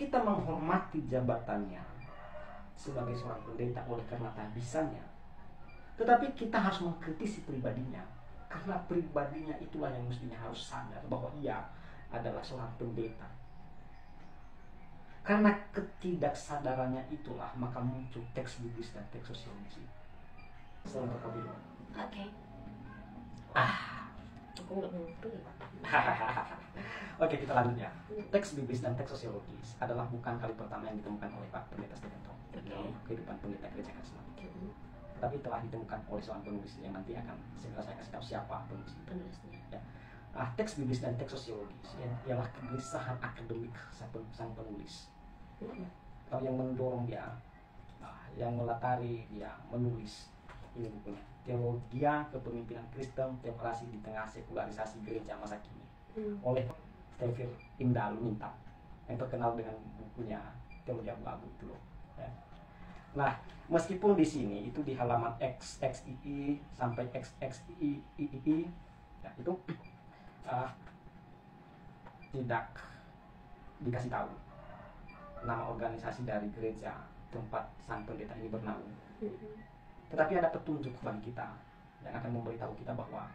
kita menghormati jabatannya sebagai seorang pendeta oleh karena kehabisannya. Tetapi kita harus mengkritisi pribadinya, karena pribadinya itulah yang mestinya harus sadar bahwa ia adalah seorang pendeta. Karena ketidaksadarannya itulah maka muncul teks biblis dan teks sosiologis. Selamat kami. Oke. Aku nggak ngerti. Oke, kita lanjut ya. Teks biblis dan teks sosiologis adalah bukan kali pertama yang ditemukan oleh Pak Pendeta Stephen Thom dalam kehidupan pendeta gereja karismatik. Tapi telah ditemukan oleh seorang penulis yang nanti akan segera saya kasih tahu siapa penulisnya. Ya. Teks biblis dan teks sosiologis ialah kegelisahan akademik sang penulis. Kalau yang mendorong dia, yang melatari dia menulis ini bukunya, Teologia Kepemimpinan Kristen Teokrasi di Tengah Sekularisasi Gereja Masa Kini, oleh Stephen Indah Luminta, yang terkenal dengan bukunya Teologi Abu-Abu itu loh. Ya. Nah, meskipun di sini itu di halaman XXII sampai XXIII, ya, itu tidak dikasih tahu nama organisasi dari gereja tempat sang pendeta ini bernaung. Tetapi ada petunjuk bagi kita yang akan memberitahu kita bahwa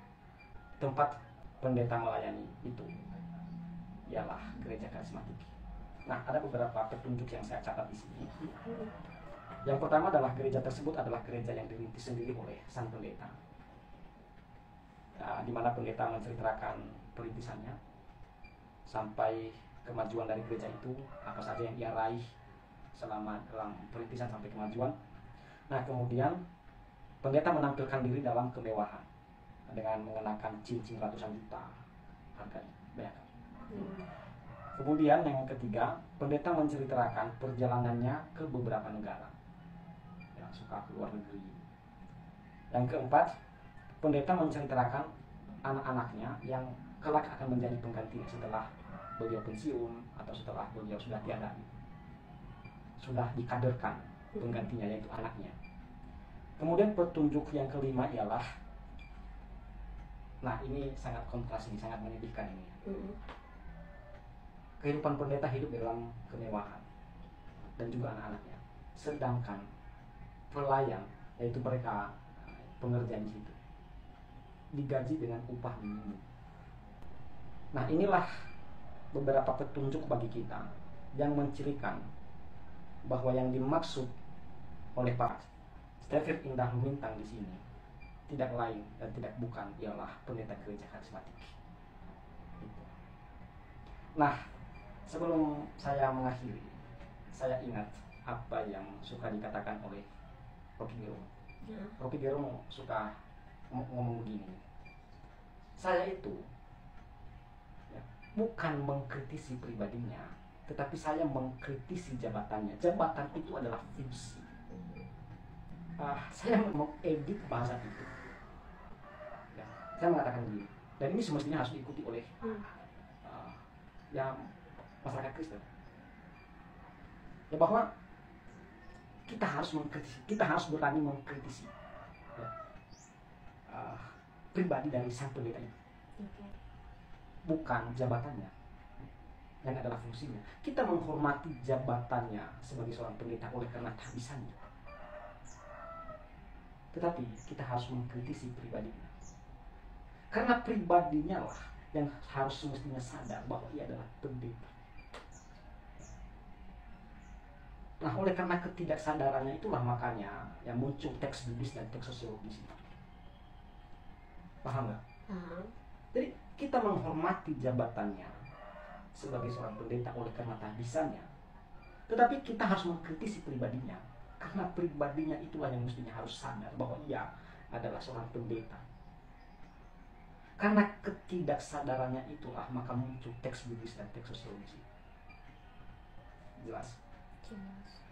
tempat pendeta melayani itu ialah gereja karismatik. Nah, ada beberapa petunjuk yang saya catat di sini. Yang pertama adalah gereja tersebut adalah gereja yang dirintis sendiri oleh sang pendeta, di mana pendeta menceritakan perintisannya sampai kemajuan dari gereja itu, apa saja yang ia raih selama dalam perintisan sampai kemajuan. Nah, kemudian pendeta menampilkan diri dalam kemewahan dengan mengenakan cincin ratusan juta harganya, bayangkan. Kemudian yang ketiga, pendeta menceritakan perjalanannya ke beberapa negara, yang suka ke luar negeri. Yang keempat, pendeta menceritakan anak-anaknya yang kelak akan menjadi penggantinya setelah beliau pensiun atau setelah beliau sudah tiada, sudah dikaderkan penggantinya, yaitu anaknya. Kemudian petunjuk yang kelima ialah, nah ini sangat kontras, ini sangat menyedihkan ini. Kehidupan pendeta hidup dalam kemewahan dan juga anak-anaknya, sedangkan pelayan, yaitu mereka pengerja di situ, digaji dengan upah minimum. Nah, inilah beberapa petunjuk bagi kita yang mencirikan bahwa yang dimaksud oleh Pak Stephen Indah Lumintang di sini tidak lain dan tidak bukan ialah pendeta gereja karismatik. Nah, sebelum saya mengakhiri, saya ingat apa yang suka dikatakan oleh Rocky Gerung. Rocky Gerung suka ngomong begini, saya itu bukan mengkritisi pribadinya, tetapi saya mengkritisi jabatannya. Jabatan itu adalah fungsi. Saya mengedit bahasa itu. Ya, saya mengatakan begini, dan ini semestinya harus diikuti oleh masyarakat Kristen. Ya, bahwa kita harus mengkritisi, kita harus berani mengkritisi pribadi dari sang pendeta itu. Bukan jabatannya yang adalah fungsinya. Kita menghormati jabatannya sebagai seorang pendeta oleh karena kehabisannya. Tetapi kita harus mengkritisi pribadinya, karena pribadinya lah yang harus semestinya sadar bahwa ia adalah pendeta. Nah, oleh karena ketidaksadarannya itulah makanya yang muncul teks biblis dan teks sosiologis. Paham nggak? Jadi kita menghormati jabatannya sebagai seorang pendeta oleh karena kehabisannya, tetapi kita harus mengkritisi pribadinya, karena pribadinya itulah yang mestinya harus sadar bahwa ia adalah seorang pendeta. Karena ketidaksadarannya itulah maka muncul teks biblis dan teks sosiologis. Jelas? Jelas.